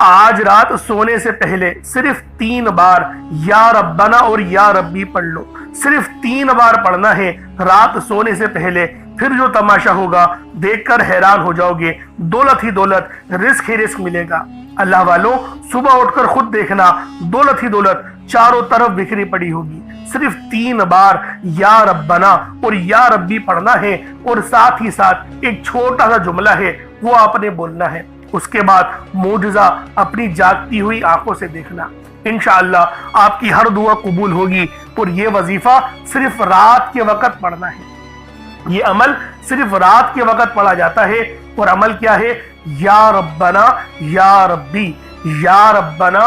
آج رات سونے سے پہلے صرف 3 بار یا ربنا اور یا ربی پڑھ لو، صرف 3 بار پڑھنا ہے رات سونے سے پہلے۔ پھر جو تماشا ہوگا دیکھ کر حیران ہو جاؤ گے، دولت ہی دولت، رزق ہی رزق ملے گا۔ اللہ والوں، صبح اٹھ کر خود دیکھنا، دولت ہی دولت چاروں طرف بکھری پڑی ہوگی۔ صرف 3 بار یا ربنا اور یا ربی پڑھنا ہے، اور ساتھ ہی ساتھ ایک چھوٹا سا جملہ ہے وہ آپ نے بولنا ہے۔ اس کے بعد معجزہ اپنی جاگتی ہوئی آنکھوں سے دیکھنا۔ انشاءاللہ آپ کی ہر دعا قبول ہوگی۔ اور یہ وظیفہ صرف رات کے وقت پڑھنا ہے، یہ عمل صرف رات کے وقت پڑھا جاتا ہے۔ اور عمل کیا ہے؟ یا ربنا یا ربی، یا ربنا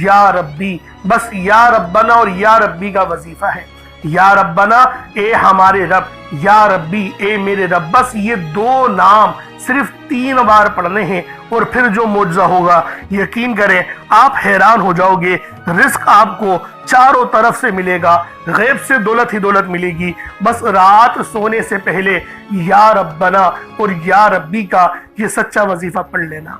یا ربی، بس یا ربنا اور یا ربی کا وظیفہ ہے۔ یا ربنا اے ہمارے رب، یا ربی اے میرے رب، بس یہ 2 نام صرف 3 بار پڑھنے ہیں، اور پھر جو معجزہ ہوگا یقین کریں آپ حیران ہو جاؤ گے۔ رزق آپ کو چاروں طرف سے ملے گا، غیب سے دولت ہی دولت ملے گی۔ بس رات سونے سے پہلے یا ربنا اور یا ربی کا یہ سچا وظیفہ پڑھ لینا۔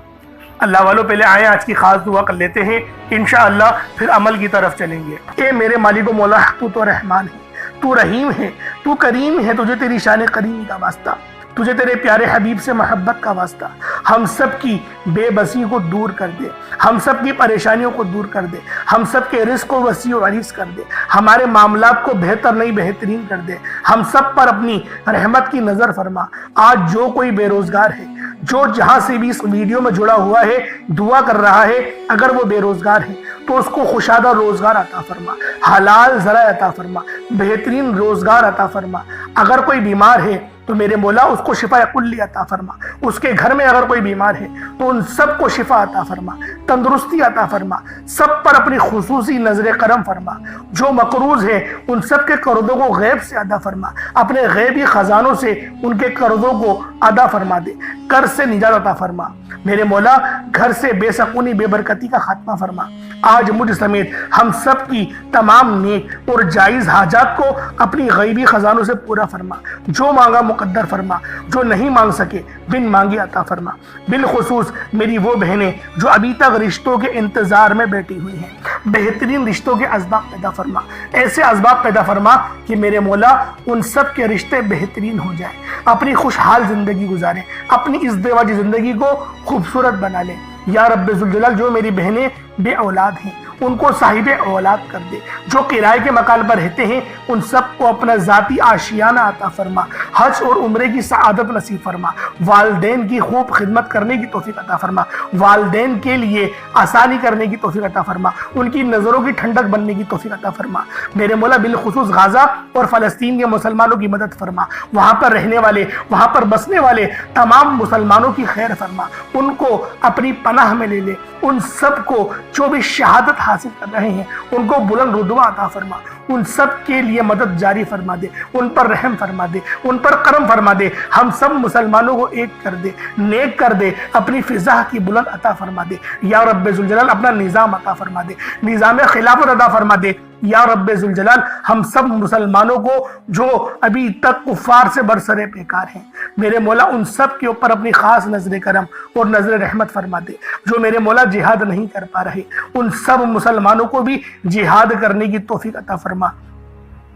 اللہ والوں، پہلے آئیں آج کی خاص دعا کر لیتے ہیں، انشاءاللہ پھر عمل کی طرف چلیں گے۔ اے میرے مالک و مولا، تو رحمان ہے، تو رحیم ہے، تو کریم ہے، تجھے تیری شان کریمی کا واسطہ، تجھے تیرے پیارے حبیب سے محبت کا واسطہ۔ ہم سب کی بے بسی کو دور کر دے، ہم سب کی پریشانیوں کو دور کر دے، ہم سب کے رزق کو وسیع و عریض کر دے، ہمارے معاملات کو بہتر نہیں بہترین کر دے، ہم سب پر اپنی رحمت کی نظر فرما۔ آج جو کوئی بے روزگار ہے، جو جہاں سے بھی اس ویڈیو میں جڑا ہوا ہے دعا کر رہا ہے، اگر وہ بے روزگار ہے تو اس کو خوشادہ روزگار عطا فرما، حلال ذرائع عطا فرما، بہترین روزگار عطا فرما۔ اگر کوئی بیمار ہے تو میرے مولا اس کو شفا کلی عطا فرما۔ اس کے گھر میں اگر کوئی بیمار ہے تو ان سب کو شفا عطا فرما، تندرستی عطا فرما، سب پر اپنی خصوصی نظر کرم فرما۔ جو مقروض ہیں ان سب کے قرضوں کو غیب سے ادا فرما، اپنے غیبی خزانوں سے ان کے قرضوں کو ادا فرما دے، قرض سے نجات عطا فرما۔ میرے مولا گھر سے بے سکونی بے برکتی کا خاتمہ فرما۔ آج مجھ سمیت ہم سب کی تمام نیک اور جائز حاجات کو اپنی غیبی خزانوں سے پورا فرما۔ جو مانگا مقدر فرما، جو نہیں مانگ سکے بن مانگے عطا فرما۔ بالخصوص میری وہ بہنیں جو ابھی تک رشتوں کے انتظار میں بیٹھی ہوئی ہیں، بہترین رشتوں کے اسباب پیدا فرما، ایسے اسباب پیدا فرما کہ میرے مولا ان سب کے رشتے بہترین ہو جائیں، اپنی خوشحال زندگی گزاریں، اپنی ازدواجی زندگی کو خوبصورت بنا لیں۔ یا رب ذوالجلال، جو میری بہنیں بے اولاد ہیں ان کو صاحب اولاد کر دے، جو کرائے کے مکان پر رہتے ہیں ان سب کو اپنا ذاتی آشیانہ عطا فرما، حج اور عمرے کی سعادت نصیب فرما، والدین کی خوب خدمت کرنے کی توفیق عطا فرما، والدین کے لیے آسانی کرنے کی توفیق عطا فرما، ان کی نظروں کی ٹھنڈک بننے کی توفیق عطا فرما۔ میرے مولا بالخصوص غزہ اور فلسطین کے مسلمانوں کی مدد فرما، وہاں پر رہنے والے، وہاں پر بسنے والے تمام مسلمانوں کی خیر فرما، ان کو اپنی پناہ میں لے لے، ان سب کو جو بھی شہادت حاصل کر رہے ہیں ان کو بلند رتبہ عطا فرما، ان سب کے لیے مدد جاری فرما دے، ان پر رحم فرما دے، ان پر کرم فرما دے، ہم سب مسلمانوں کو ایک کر دے، نیک کر دے، اپنی فضا کی بلند عطا فرما دے۔ یا رب ذوالجلال اپنا نظام عطا فرما دے، نظام خلافت عطا فرما دے۔ یا رب ذوالجلال ہم سب مسلمانوں کو جو ابھی تک کفار سے برسرے پیکار ہیں، میرے مولا ان سب کے اوپر اپنی خاص نظر کرم اور نظر رحمت فرما دے۔ جو میرے مولا جہاد نہیں کر پا رہے ان سب مسلمانوں کو بھی جہاد کرنے کی توفیق عطا فرما،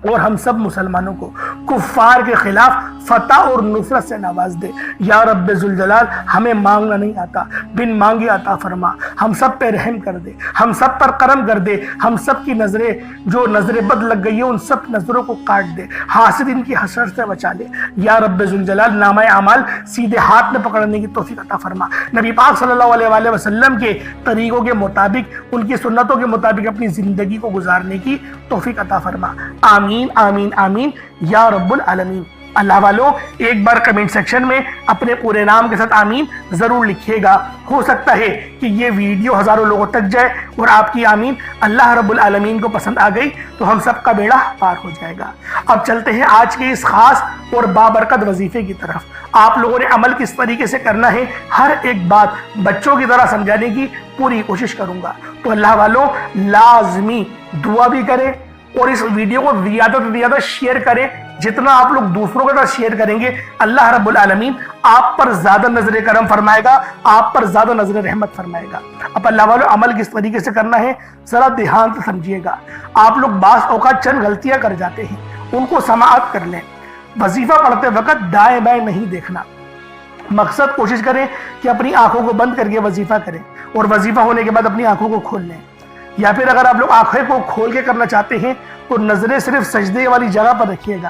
اور ہم سب مسلمانوں کو کفار کے خلاف فتح اور نصرت سے نواز دے۔ یا رب ذوالجلال ہمیں مانگنا نہیں آتا، بن مانگے عطا فرما، ہم سب پہ رحم کر دے، ہم سب پر کرم کر دے، ہم سب کی نظریں جو نظر بد لگ گئی ہیں ان سب نظروں کو کاٹ دے، حاسدین کی حسرت سے بچا لے۔ یا رب ذوالجلال نامہ اعمال سیدھے ہاتھ میں پکڑنے کی توفیق عطا فرما، نبی پاک صلی اللہ علیہ وآلہ وسلم کے طریقوں کے مطابق، ان کی سنتوں کے مطابق اپنی زندگی کو گزارنے کی توفیق عطا فرما۔ آمین آمین آمین یا رب العالمین۔ اللہ والوں، ایک بار کمنٹ سیکشن میں اپنے پورے نام کے ساتھ آمین ضرور لکھیے گا۔ ہو سکتا ہے کہ یہ ویڈیو ہزاروں لوگوں تک جائے اور آپ کی آمین اللہ رب العالمین کو پسند آ گئی تو ہم سب کا بیڑا پار ہو جائے گا۔ اب چلتے ہیں آج کے اس خاص اور بابرکت وظیفے کی طرف۔ آپ لوگوں نے عمل کس طریقے سے کرنا ہے، ہر ایک بات بچوں کی طرح سمجھانے کی پوری کوشش کروں گا۔ تو اللہ والوں لازمی دعا بھی کریں اور اس ویڈیو کو زیادہ سے زیادہ شیئر کریں، جتنا آپ لوگ دوسروں کے ساتھ شیئر کریں گے اللہ رب العالمین آپ پر زیادہ نظر کرم فرمائے گا، آپ پر زیادہ نظر رحمت فرمائے گا۔ اب اللہ والوں عمل کس طریقے سے کرنا ہے ذرا دھیان سے سمجھیے گا۔ آپ لوگ بعض اوقات چند غلطیاں کر جاتے ہیں، ان کو سماعت کر لیں۔ وظیفہ پڑھتے وقت دائیں بائیں نہیں دیکھنا، مقصد کوشش کریں کہ اپنی آنکھوں کو بند کر کے وظیفہ کریں، اور وظیفہ ہونے کے بعد اپنی آنکھوں کو کھول لیں۔ یا پھر اگر آپ لوگ آنکھیں کو کھول کے کرنا چاہتے ہیں تو نظریں صرف سجدے والی جگہ پر رکھیے گا،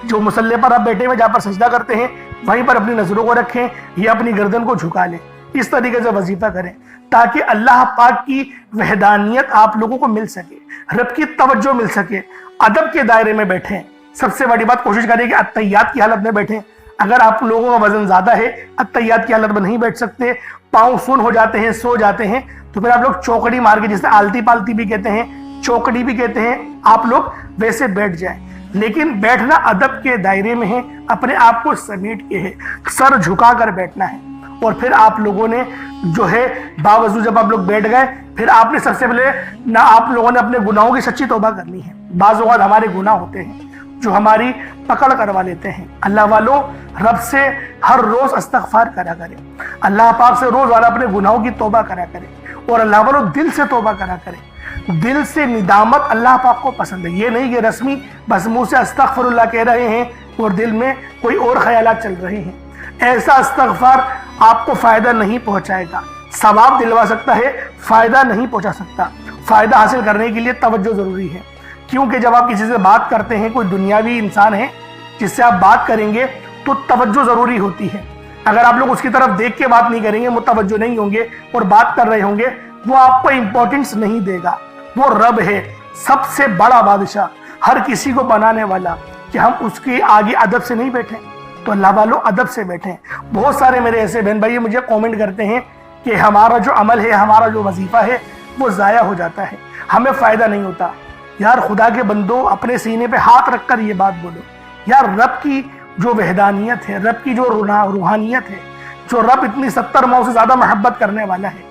جو مصلی پر آپ بیٹھے ہوئے جہاں پر سجدہ کرتے ہیں وہیں پر اپنی نظروں کو رکھیں یا اپنی گردن کو جھکا لیں۔ اس طریقے سے وظیفہ کریں تاکہ اللہ پاک کی وحدانیت آپ لوگوں کو مل سکے، رب کی توجہ مل سکے۔ ادب کے دائرے میں بیٹھیں۔ سب سے بڑی بات کوشش کریں کہ اتحیات کی حالت میں بیٹھیں۔ اگر آپ لوگوں کا وزن زیادہ ہے، اتحیات کی حالت میں نہیں بیٹھ سکتے، پاؤں سن ہو جاتے ہیں، سو جاتے ہیں، تو پھر آپ لوگ چوکڑی مار کے، جسے آلتی پالتی بھی کہتے ہیں، چوکڑی بھی کہتے ہیں، آپ لوگ ویسے بیٹھ جائیں۔ لیکن بیٹھنا ادب کے دائرے میں ہے، اپنے آپ کو سمیٹ کے ہے، سر جھکا کر بیٹھنا ہے۔ اور پھر آپ لوگوں نے جو ہے باوضو جب آپ لوگ بیٹھ گئے، پھر آپ نے سب سے پہلے نہ آپ لوگوں نے اپنے گناہوں کی سچی توبہ کرنی ہے۔ بعض اوقات ہمارے گناہ ہوتے ہیں جو ہماری پکڑ کروا لیتے ہیں۔ اللہ والوں رب سے ہر روز استغفار کرا کرے، اللہ پاک سے روز والا اپنے گناہوں کی توبہ کرا کرے، اور اللہ والوں دل سے توبہ کرا کرے۔ دل سے ندامت اللہ پاک کو پسند ہے، یہ نہیں کہ رسمی بس منہ سے استغفر اللہ کہہ رہے ہیں اور دل میں کوئی اور خیالات چل رہے ہیں۔ ایسا استغفار آپ کو فائدہ نہیں پہنچائے گا، ثواب دلوا سکتا ہے، فائدہ نہیں پہنچا سکتا۔ فائدہ حاصل کرنے کے لیے توجہ ضروری ہے، کیونکہ جب آپ کسی سے بات کرتے ہیں، کوئی دنیاوی انسان ہے جس سے آپ بات کریں گے تو توجہ ضروری ہوتی ہے۔ اگر آپ لوگ اس کی طرف دیکھ کے بات نہیں کریں گے، متوجہ نہیں ہوں گے اور بات کر رہے ہوں گے، وہ آپ کو امپورٹنس نہیں دے گا۔ وہ رب ہے، سب سے بڑا بادشاہ، ہر کسی کو بنانے والا، کہ ہم اس کے آگے ادب سے نہیں بیٹھیں۔ تو اللہ والوں ادب سے بیٹھیں۔ بہت سارے میرے ایسے بہن بھائی مجھے کومنٹ کرتے ہیں کہ ہمارا جو عمل ہے، ہمارا جو وظیفہ ہے وہ ضائع ہو جاتا ہے، ہمیں فائدہ نہیں ہوتا۔ یار خدا کے بندو، اپنے سینے پہ ہاتھ رکھ کر یہ بات بولو، یار رب کی جو وحدانیت ہے، رب کی جو روحانیت ہے، جو رب اتنی 70 ماؤں سے زیادہ محبت کرنے والا ہے،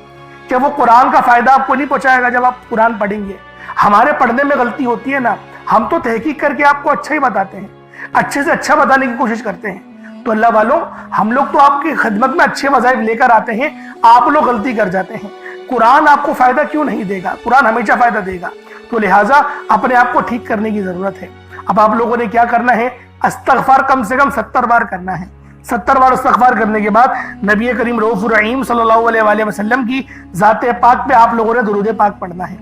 کہ وہ قرآن کا فائدہ آپ کو نہیں پہنچائے گا جب آپ قرآن پڑھیں گے۔ ہمارے پڑھنے میں غلطی ہوتی ہے نا، ہم تو تحقیق کر کے آپ کو اچھا ہی بتاتے ہیں، اچھے سے اچھا بتانے کی کوشش کرتے ہیں۔ تو اللہ والوں، ہم لوگ تو آپ کی خدمت میں اچھے وظائف لے کر آتے ہیں، آپ لوگ غلطی کر جاتے ہیں۔ قرآن آپ کو فائدہ کیوں نہیں دے گا؟ قرآن ہمیشہ فائدہ دے گا۔ تو لہٰذا اپنے آپ کو ٹھیک کرنے کی ضرورت ہے۔ اب آپ لوگوں نے کیا کرنا ہے؟ استغفار کم سے کم 70 بار کرنا ہے۔ 70 بار استغفار کرنے کے بعد نبی کریم رؤوف الرحیم صلی اللہ علیہ وآلہ وسلم کی ذات پاک پہ آپ لوگوں نے درود پاک پڑھنا ہے۔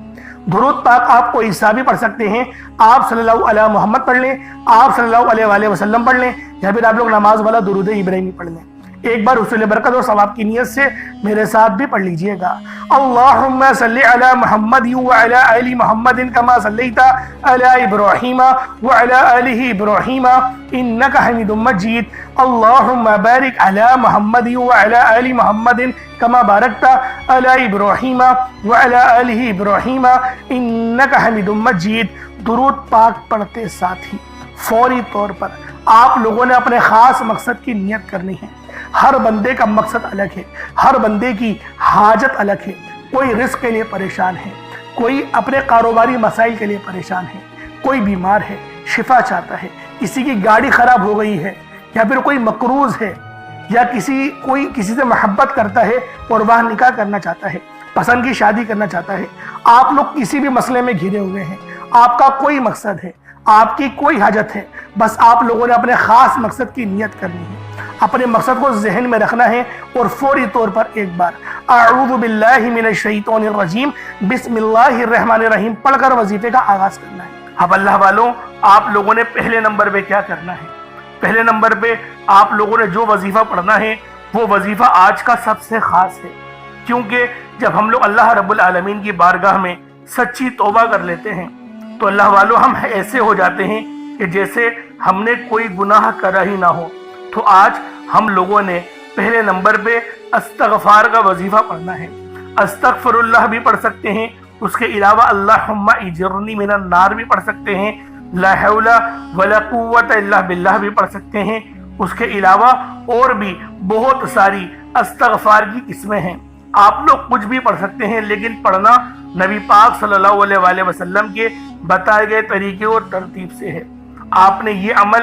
درود پاک آپ کو عیسیٰ بھی پڑھ سکتے ہیں، آپ صلی اللہ علیہ محمد پڑھ لیں، آپ صلی اللہ علیہ وآلہ وسلم پڑھ لیں، یا پھر آپ لوگ نماز والا درود ابراہیمی پڑھ لیں۔ ایک بار حصول برکت اور ثواب کی نیت سے میرے ساتھ بھی پڑھ لیجئے گا۔ اللہم صلی علی محمد وعلی آل محمد کما صلیت علی ابراہیم وعلی آل ابراہیم انک حمید مجید۔ اللہم بارک علی محمد وعلی آل محمد کما بارکت علی ابراہیم وعلی آل ابراہیم انک حمید مجید۔ درود پاک پڑھتے ساتھ ہی فوری طور پر آپ لوگوں نے اپنے خاص مقصد کی نیت کرنی ہے۔ ہر بندے کا مقصد الگ ہے، ہر بندے کی حاجت الگ ہے۔ کوئی رزق کے لیے پریشان ہے، کوئی اپنے کاروباری مسائل کے لیے پریشان ہے، کوئی بیمار ہے، شفا چاہتا ہے، کسی کی گاڑی خراب ہو گئی ہے، یا پھر کوئی مقروض ہے، یا کوئی کسی سے محبت کرتا ہے اور وہ نکاح کرنا چاہتا ہے، پسند کی شادی کرنا چاہتا ہے۔ آپ لوگ کسی بھی مسئلے میں گھرے ہوئے ہیں، آپ کا کوئی مقصد ہے، آپ کی کوئی حاجت ہے، بس آپ لوگوں نے اپنے خاص مقصد کی نیت کرنی ہے، اپنے مقصد کو ذہن میں رکھنا ہے، اور فوری طور پر ایک بار اعوذ باللہ من الشیطان الرجیم بسم اللہ الرحمن الرحیم پڑھ کر وظیفے کا آغاز کرنا ہے۔ اب اللہ والوں، آپ لوگوں نے پہلے نمبر پہ کیا کرنا ہے؟ پہلے نمبر پہ آپ لوگوں نے جو وظیفہ پڑھنا ہے وہ وظیفہ آج کا سب سے خاص ہے، کیونکہ جب ہم لوگ اللہ رب العالمین کی بارگاہ میں سچی توبہ کر لیتے ہیں تو اللہ والوں ہم ایسے ہو جاتے ہیں کہ جیسے ہم نے کوئی گناہ کرا ہی نہ ہو۔ تو آج ہم لوگوں نے پہلے نمبر پہ استغفار کا وظیفہ پڑھنا ہے۔ استغفر اللہ بھی پڑھ سکتے ہیں، اس کے علاوہ اللہم اجرنی من النار بھی پڑھ سکتے ہیں، لا حول ولا قوت الا باللہ بھی پڑھ سکتے ہیں۔ اس کے علاوہ اور بھی بہت ساری استغفار کی قسمیں ہیں، آپ لوگ کچھ بھی پڑھ سکتے ہیں، لیکن پڑھنا نبی پاک صلی اللہ علیہ وآلہ وسلم کے بتائے گئے طریقے اور ترتیب سے ہے۔ آپ نے یہ عمل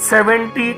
70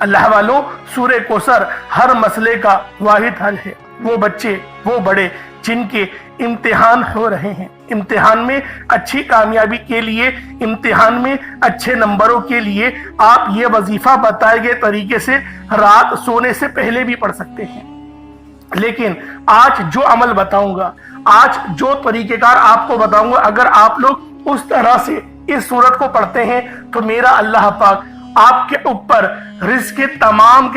اللہ والوں سورہ کوثر ہر مسئلے کا واحد حل ہے۔ وہ بچے وہ بڑے جن کے امتحان ہو رہے ہیں، امتحان میں اچھی کامیابی کے لیے، امتحان میں اچھے نمبروں کے لیے آپ یہ وظیفہ بتائے گئے طریقے سے رات سونے سے پہلے بھی پڑھ سکتے ہیں۔ لیکن آج جو عمل بتاؤں گا، آج جو طریقہ کار آپ کو بتاؤں گا، اگر آپ لوگ اس طرح سے اس سورت کو پڑھتے ہیں تو میرا اللہ پاک آپ کے اوپر رزق کے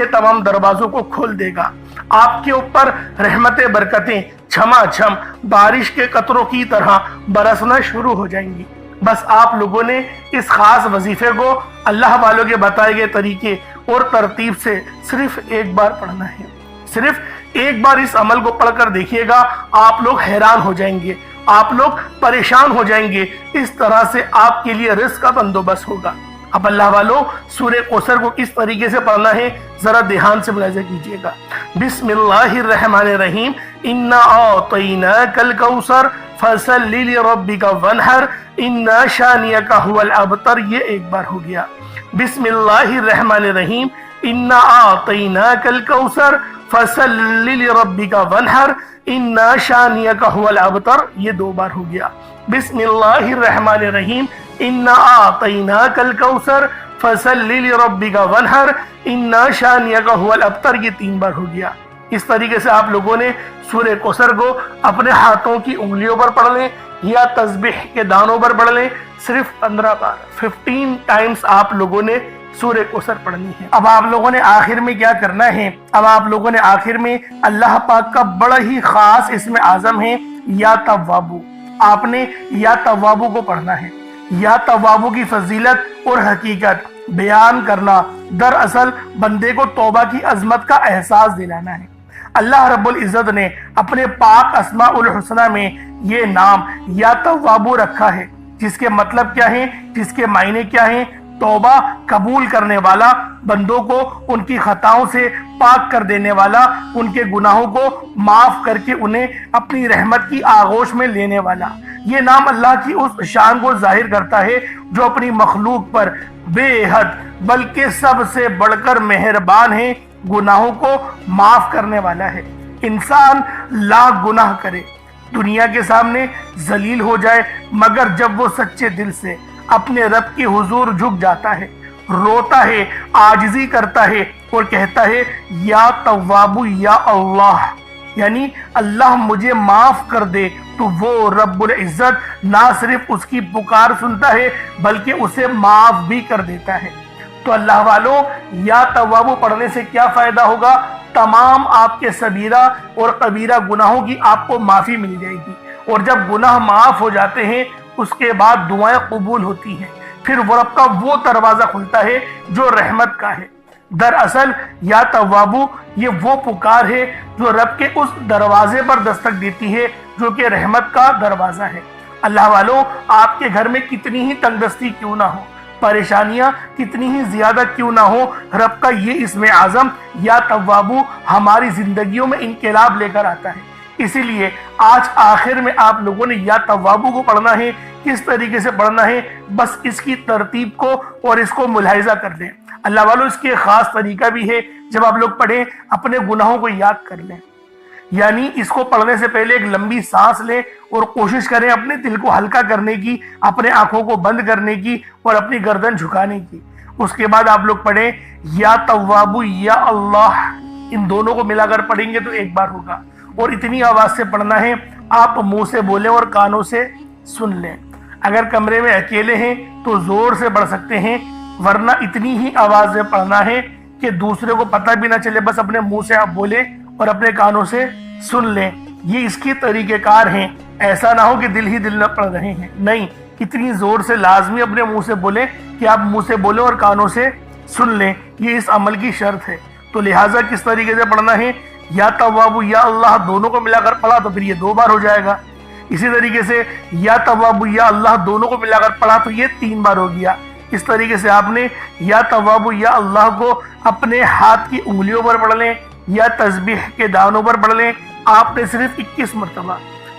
تمام دروازوں کو کھول دے گا۔ آپ کے اوپر رحمتیں برکتیں چھما چھم بارش کے قطروں کی طرح برسنا شروع ہو جائیں گی۔ بس آپ لوگوں نے اس خاص وظیفے کو اللہ والوں کے بتائے گئے طریقے اور ترتیب سے صرف ایک بار پڑھنا ہے۔ صرف ایک بار اس عمل کو پڑھ کر دیکھیے گا، آپ لوگ حیران ہو جائیں گے، آپ لوگ پریشان ہو جائیں گے۔ اس طرح سے آپ کے لیے رزق کا بندوبست ہوگا۔ اب اللہ والوں سورہ کوثر کو کس طریقے سے پڑھنا ہے ذرا دھیان سے ملاحظہ کیجیے گا۔ بسم اللہ الرحمن الرحیم، انا اعطیناک الکوثر فصل لربک وانحر ان شانئک هو الابتر، یہ ایک بار ہو گیا۔ بسم اللہ الرحمن الرحیم، انا اعطیناک الکوثر فصل لربک وانحر ان شانئک هو الابتر، یہ دو بار ہو گیا۔ بسم اللہ الرحمن الرحیم، انا اعطیناک الکوثر فصل لربک وانحر ان شانئک هو الابتر، یہ تین بار ہو گیا۔ اس طریقے سے آپ لوگوں نے سورہ کوثر کو اپنے ہاتھوں کی انگلیوں پر پڑھ لیں یا تسبیح کے دانوں پر پڑھ لیں، صرف 15 بار 15 ٹائمز آپ لوگوں نے سورہ کوثر پڑھنی ہے۔ اب آپ لوگوں نے آخر میں کیا کرنا ہے؟ اب آپ لوگوں نے آخر میں اللہ پاک کا بڑا ہی خاص اسم اعظم ہے یا توابو، آپ نے یا توابو کو پڑھنا ہے۔ یا توابو کی فضیلت اور حقیقت بیان کرنا دراصل بندے کو توبہ کی عظمت کا احساس دلانا ہے۔ اللہ رب العزت نے اپنے پاک اسماء الحسنہ میں یہ نام یا توابو رکھا ہے، جس کے مطلب کیا ہیں، جس کے معنی کیا ہیں؟ توبہ قبول کرنے والا، بندوں کو ان کی خطاؤں سے پاک کر دینے والا، ان کے گناہوں کو معاف کر کے انہیں اپنی رحمت کی آغوش میں لینے والا۔ یہ نام اللہ کی اس شان کو ظاہر کرتا ہے جو اپنی مخلوق پر بے حد بلکہ سب سے بڑھ کر مہربان ہے، گناہوں کو معاف کرنے والا ہے۔ انسان لاکھ گناہ کرے، دنیا کے سامنے ذلیل ہو جائے، مگر جب وہ سچے دل سے اپنے رب کے حضور جھک جاتا ہے، روتا ہے، عاجزی کرتا ہے اور کہتا ہے یا توابو یا اللہ، یعنی اللہ مجھے معاف کر دے، تو وہ رب العزت نہ صرف اس کی پکار سنتا ہے بلکہ اسے معاف بھی کر دیتا ہے۔ تو اللہ والوں یا توابو پڑھنے سے کیا فائدہ ہوگا؟ تمام آپ کے صغیرہ اور کبیرہ گناہوں کی آپ کو معافی مل جائے گی، اور جب گناہ معاف ہو جاتے ہیں اس کے بعد دعائیں قبول ہوتی ہیں، پھر وہ رب کا وہ دروازہ کھلتا ہے جو رحمت کا ہے۔ دراصل یا توابو یہ وہ پکار ہے جو رب کے اس دروازے پر دستک دیتی ہے جو کہ رحمت کا دروازہ ہے۔ اللہ والوں آپ کے گھر میں کتنی ہی تنگ دستی کیوں نہ ہو، پریشانیاں کتنی ہی زیادہ کیوں نہ ہو، رب کا یہ اسم اعظم یا توابو ہماری زندگیوں میں انقلاب لے کر آتا ہے۔ اسی لیے آج آخر میں آپ لوگوں نے یا توابو کو پڑھنا ہے۔ کس طریقے سے پڑھنا ہے؟ بس اس کی ترتیب کو اور اس کو ملاحظہ کر لیں۔ اللہ والوں اس کے خاص طریقہ بھی ہے، جب آپ لوگ پڑھیں اپنے گناہوں کو یاد کر لیں، یعنی اس کو پڑھنے سے پہلے ایک لمبی سانس لیں اور کوشش کریں اپنے دل کو ہلکا کرنے کی، اپنے آنکھوں کو بند کرنے کی اور اپنی گردن جھکانے کی۔ اس کے بعد آپ لوگ پڑھیں یا توابو یا اللہ، ان دونوں کو ملا کر پڑھیں گے تو ایک بار ہوگا، اور اتنی آواز سے پڑھنا ہے آپ منہ سے بولیں اور کانوں سے سن لیں۔ اگر کمرے میں اکیلے ہیں تو زور سے پڑھ سکتے ہیں، ورنہ اتنی ہی آواز میں پڑھنا ہے کہ دوسرے کو پتہ بھی نہ چلے، بس اپنے منہ سے آپ بولیں اور اپنے کانوں سے سن لیں۔ یہ اس کی طریقہ کار ہیں، ایسا نہ ہو کہ دل ہی دل نہ پڑھ رہے ہیں، نہیں، اتنی زور سے لازمی اپنے منہ سے بولیں کہ آپ منہ سے بولیں اور کانوں سے سن لیں، یہ اس عمل کی شرط ہے۔ تو لہٰذا کس طریقے سے پڑھنا ہے؟ یا توابو یا اللہ دونوں کو ملا کر پڑھا تو پھر یہ 2 بار ہو جائے گا۔ اسی طریقے سے یا توابو یا اللہ دونوں کو ملا کر پڑھا تو یہ 3 بار ہو گیا۔ اس طریقے سے آپ نے یا توابو یا اللہ کو اپنے ہاتھ کی انگلیوں پر پڑھ لیں یا تسبیح کے دانوں پر پڑھ لیں۔ آپ نے صرف 21 مرتبہ